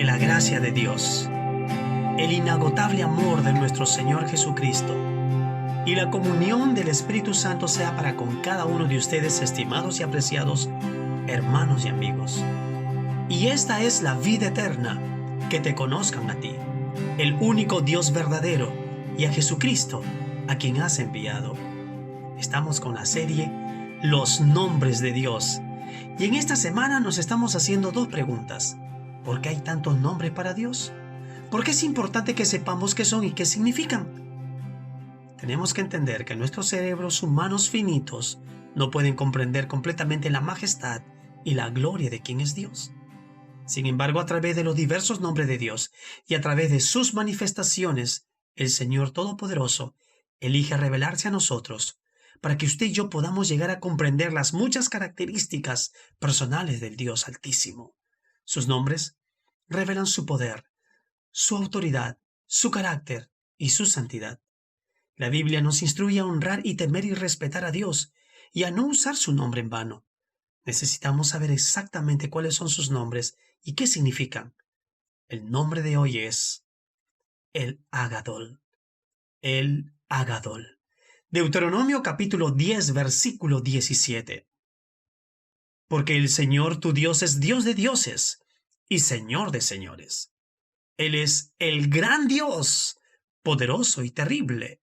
Que la gracia de Dios, el inagotable amor de nuestro Señor Jesucristo y la comunión del Espíritu Santo sea para con cada uno de ustedes, estimados y apreciados hermanos y amigos. Y esta es la vida eterna, que te conozcan a ti, el único Dios verdadero, y a Jesucristo, a quien has enviado. Estamos con la serie Los Nombres de Dios. Y en esta semana nos estamos haciendo dos preguntas. ¿Por qué hay tantos nombres para Dios? ¿Por qué es importante que sepamos qué son y qué significan? Tenemos que entender que nuestros cerebros humanos finitos no pueden comprender completamente la majestad y la gloria de quién es Dios. Sin embargo, a través de los diversos nombres de Dios y a través de sus manifestaciones, el Señor Todopoderoso elige revelarse a nosotros para que usted y yo podamos llegar a comprender las muchas características personales del Dios Altísimo. Sus nombres revelan su poder, su autoridad, su carácter y su santidad. La Biblia nos instruye a honrar y temer y respetar a Dios y a no usar su nombre en vano. Necesitamos saber exactamente cuáles son sus nombres y qué significan. El nombre de hoy es el Agadol. El Agadol. Deuteronomio capítulo 10, versículo 17. Porque el Señor tu Dios es Dios de dioses y Señor de señores. Él es el gran Dios, poderoso y terrible,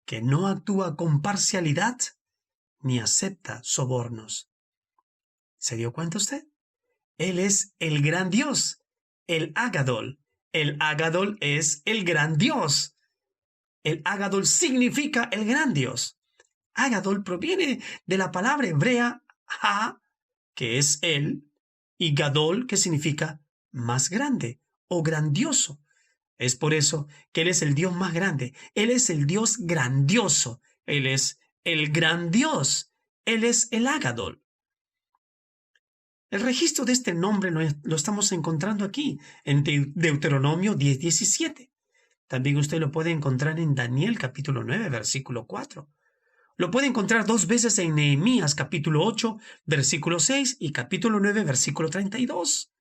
que no actúa con parcialidad ni acepta sobornos. ¿Se dio cuenta usted? Él es el gran Dios, el Agadol. El Agadol es el gran Dios. El Agadol significa el gran Dios. Agadol proviene de la palabra hebrea Ha, que es él, y Gadol, que significa más grande o grandioso. Es por eso que Él es el Dios más grande. Él es el Dios grandioso. Él es el gran Dios. Él es el Agadol. El registro de este nombre lo estamos encontrando aquí, en Deuteronomio 10:17. También usted lo puede encontrar en Daniel capítulo 9, versículo 4. Lo puede encontrar dos veces en Nehemías capítulo 8, versículo 6 y capítulo 9, versículo 32.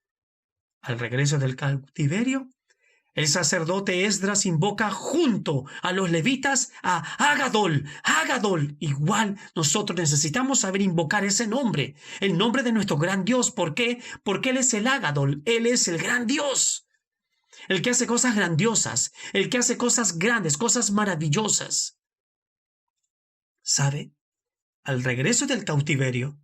Al regreso del cautiverio, el sacerdote Esdras invoca junto a los levitas a Agadol. Agadol. Igual nosotros necesitamos saber invocar ese nombre, el nombre de nuestro gran Dios. ¿Por qué? Porque Él es el Agadol. Él es el gran Dios. El que hace cosas grandiosas, el que hace cosas grandes, cosas maravillosas. ¿Sabe? Al regreso del cautiverio,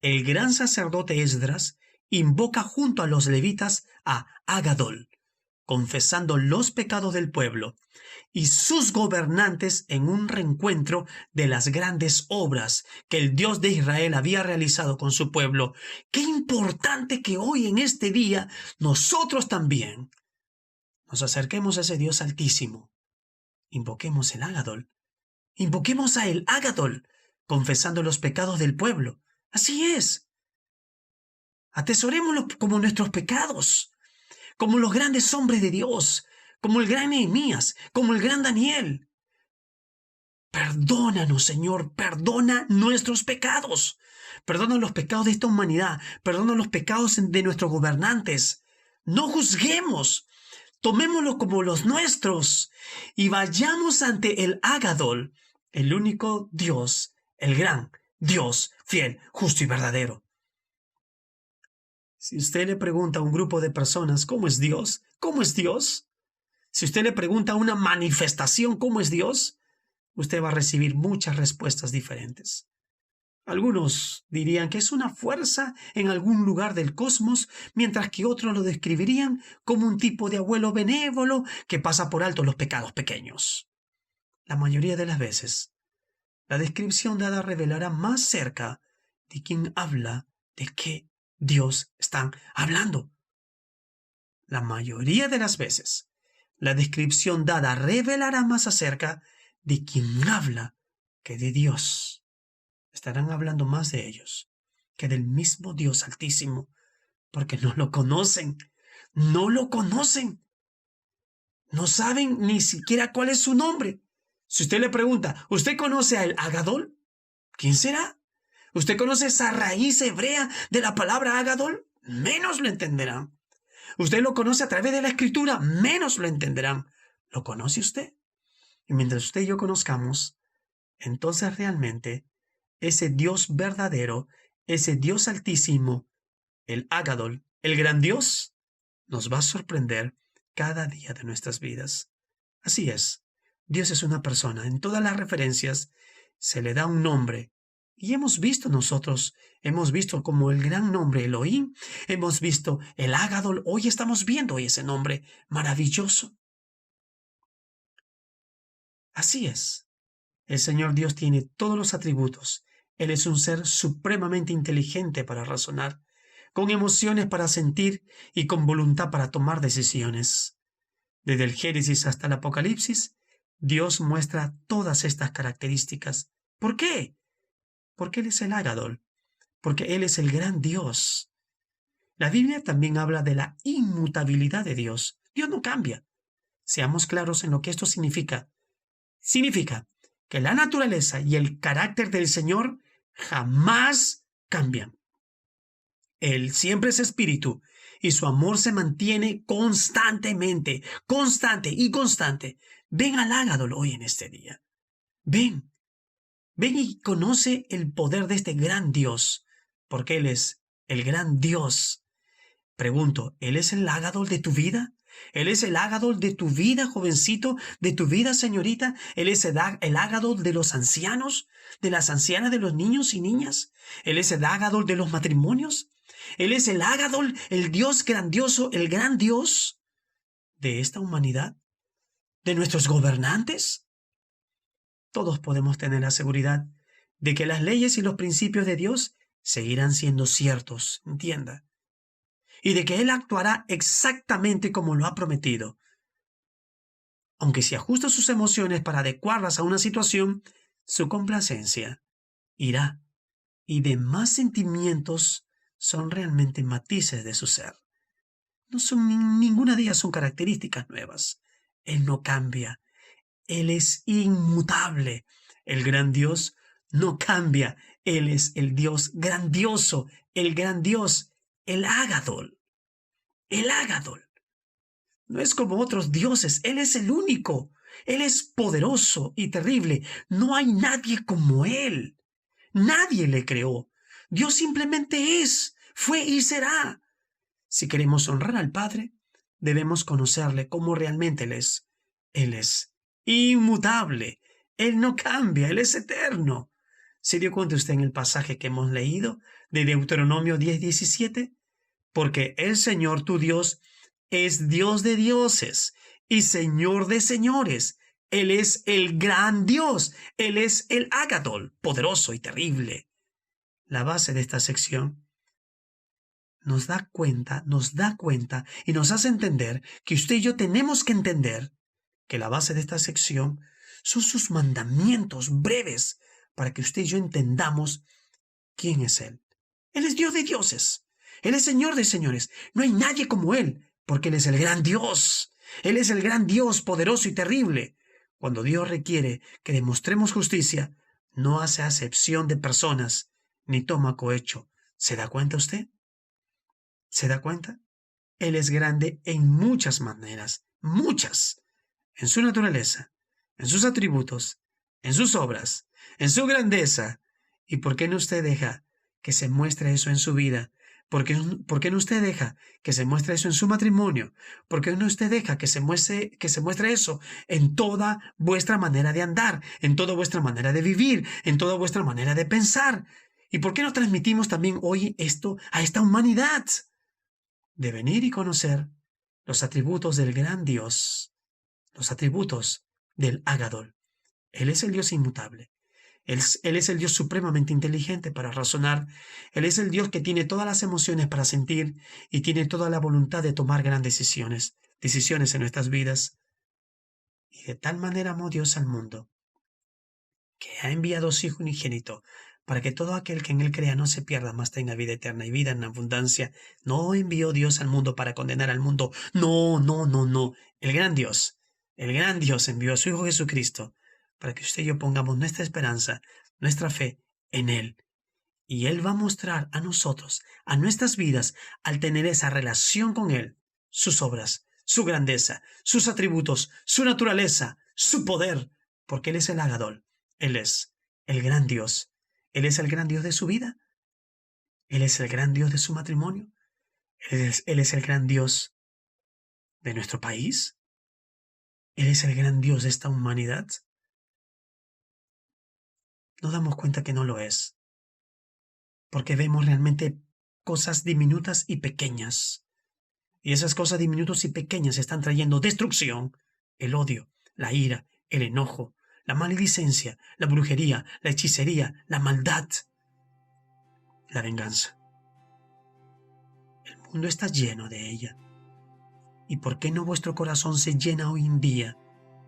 el gran sacerdote Esdras invoca junto a los levitas a Agadol, confesando los pecados del pueblo y sus gobernantes en un reencuentro de las grandes obras que el Dios de Israel había realizado con su pueblo. Qué importante que hoy en este día nosotros también nos acerquemos a ese Dios altísimo. Invoquemos el Agadol. Invoquemos a el Agadol, confesando los pecados del pueblo. Así es. Atesorémoslo como nuestros pecados, como los grandes hombres de Dios, como el gran Nehemías, como el gran Daniel. Perdónanos, Señor, perdona nuestros pecados. Perdona los pecados de esta humanidad, perdona los pecados de nuestros gobernantes. No juzguemos, tomémoslo como los nuestros y vayamos ante el Agadol, el único Dios, el gran Dios, fiel, justo y verdadero. Si usted le pregunta a un grupo de personas ¿cómo es Dios? ¿Cómo es Dios? Si usted le pregunta a una manifestación ¿cómo es Dios? Usted va a recibir muchas respuestas diferentes. Algunos dirían que es una fuerza en algún lugar del cosmos, mientras que otros lo describirían como un tipo de abuelo benévolo que pasa por alto los pecados pequeños. La mayoría de las veces, la descripción dada revelará más cerca de quien habla de qué Dios están hablando. La mayoría de las veces, la descripción dada revelará más acerca de quien habla que de Dios. Estarán hablando más de ellos que del mismo Dios Altísimo, porque no lo conocen. No lo conocen. No saben ni siquiera cuál es su nombre. Si usted le pregunta, ¿usted conoce a el Agadol? ¿Quién será? ¿Usted conoce esa raíz hebrea de la palabra Agadol? Menos lo entenderán. Usted lo conoce a través de la Escritura, menos lo entenderán. ¿Lo conoce usted? Y mientras usted y yo conozcamos, entonces realmente ese Dios verdadero, ese Dios altísimo, el Agadol, el gran Dios, nos va a sorprender cada día de nuestras vidas. Así es, Dios es una persona. En todas las referencias se le da un nombre. Y hemos visto como el gran nombre Elohim, hemos visto el Agadol, hoy estamos viendo ese nombre maravilloso. Así es, el Señor Dios tiene todos los atributos. Él es un ser supremamente inteligente para razonar, con emociones para sentir y con voluntad para tomar decisiones. Desde el Génesis hasta el Apocalipsis, Dios muestra todas estas características. ¿Por qué? Porque Él es el Agadol, porque Él es el gran Dios. La Biblia también habla de la inmutabilidad de Dios. Dios no cambia. Seamos claros en lo que esto significa. Significa que la naturaleza y el carácter del Señor jamás cambian. Él siempre es espíritu y su amor se mantiene constantemente, constante y constante. Ven al Agadol hoy en este día. Ven y conoce el poder de este gran Dios, porque Él es el gran Dios. Pregunto, ¿Él es el Agadol de tu vida? ¿Él es el Agadol de tu vida, jovencito, de tu vida, señorita? ¿Él es el Agadol de los ancianos, de las ancianas, de los niños y niñas? ¿Él es el Agadol de los matrimonios? ¿Él es el Agadol, el Dios grandioso, el gran Dios de esta humanidad? ¿De nuestros gobernantes? Todos podemos tener la seguridad de que las leyes y los principios de Dios seguirán siendo ciertos, entienda, y de que Él actuará exactamente como lo ha prometido. Aunque si ajusta sus emociones para adecuarlas a una situación, su complacencia irá, y demás sentimientos son realmente matices de su ser. No son ninguna de ellas son características nuevas. Él no cambia. Él es inmutable. El gran Dios no cambia. Él es el Dios grandioso, el gran Dios, el Agadol. El Agadol. No es como otros dioses. Él es el único. Él es poderoso y terrible. No hay nadie como Él. Nadie le creó. Dios simplemente es, fue y será. Si queremos honrar al Padre, debemos conocerle como realmente Él es. Él es inmutable. Él no cambia. Él es eterno. ¿Se dio cuenta usted en el pasaje que hemos leído de Deuteronomio 10:17? Porque el Señor tu Dios es Dios de dioses y Señor de señores. Él es el gran Dios. Él es el Agadol, poderoso y terrible. La base de esta sección nos da cuenta y nos hace entender que usted y yo tenemos que entender que la base de esta sección son sus mandamientos breves para que usted y yo entendamos quién es Él. Él es Dios de dioses. Él es Señor de señores. No hay nadie como Él, porque Él es el gran Dios. Él es el gran Dios poderoso y terrible. Cuando Dios requiere que demostremos justicia, no hace acepción de personas, ni toma cohecho. ¿Se da cuenta usted? ¿Se da cuenta? Él es grande en muchas maneras, muchas. En su naturaleza, en sus atributos, en sus obras, en su grandeza. ¿Y por qué no usted deja que se muestre eso en su vida? ¿Por qué no usted deja que se muestre eso en su matrimonio? ¿Por qué no usted deja que se muestre eso en toda vuestra manera de andar, en toda vuestra manera de vivir, en toda vuestra manera de pensar? ¿Y por qué no transmitimos también hoy esto a esta humanidad? De venir y conocer los atributos del gran Dios, los atributos del Agadol. Él es el Dios inmutable. Él es el Dios supremamente inteligente para razonar. Él es el Dios que tiene todas las emociones para sentir y tiene toda la voluntad de tomar grandes decisiones en nuestras vidas. Y de tal manera amó Dios al mundo, que ha enviado a su Hijo unigénito, para que todo aquel que en Él crea no se pierda, mas tenga vida eterna y vida en abundancia. No envió Dios al mundo para condenar al mundo. No. El gran Dios envió a su Hijo Jesucristo para que usted y yo pongamos nuestra esperanza, nuestra fe en Él. Y Él va a mostrar a nosotros, a nuestras vidas, al tener esa relación con Él, sus obras, su grandeza, sus atributos, su naturaleza, su poder, porque Él es el Agadol, Él es el gran Dios, Él es el gran Dios de su vida, Él es el gran Dios de su matrimonio, Él es el gran Dios de nuestro país, Él es el gran Dios de esta humanidad. Nos damos cuenta que no lo es, porque vemos realmente cosas diminutas y pequeñas. Y esas cosas diminutas y pequeñas están trayendo destrucción, el odio, la ira, el enojo, la maledicencia, la brujería, la hechicería, la maldad, la venganza. El mundo está lleno de ella. ¿Y por qué no vuestro corazón se llena hoy en día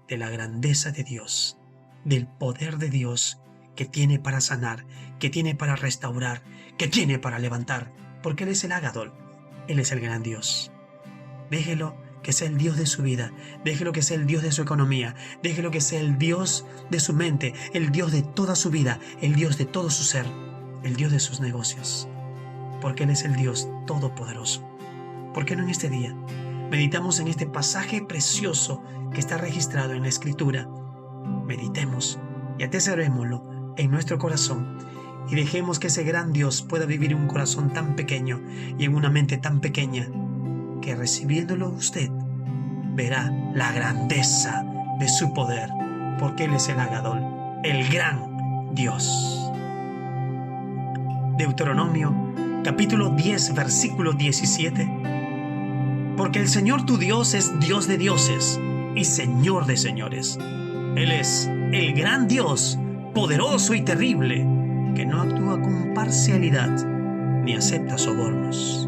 de la grandeza de Dios, del poder de Dios que tiene para sanar, que tiene para restaurar, que tiene para levantar? Porque Él es el Agadol, Él es el gran Dios. Déjelo que sea el Dios de su vida, déjelo que sea el Dios de su economía, déjelo que sea el Dios de su mente, el Dios de toda su vida, el Dios de todo su ser, el Dios de sus negocios, porque Él es el Dios todopoderoso. ¿Por qué no en este día meditamos en este pasaje precioso que está registrado en la Escritura? Meditemos y atesorémoslo en nuestro corazón y dejemos que ese gran Dios pueda vivir en un corazón tan pequeño y en una mente tan pequeña, que recibiéndolo usted verá la grandeza de su poder, porque Él es el Agadol, el gran Dios. Deuteronomio capítulo 10 versículo 17. Porque el Señor tu Dios es Dios de dioses y Señor de señores. Él es el gran Dios, poderoso y terrible, que no actúa con parcialidad ni acepta sobornos.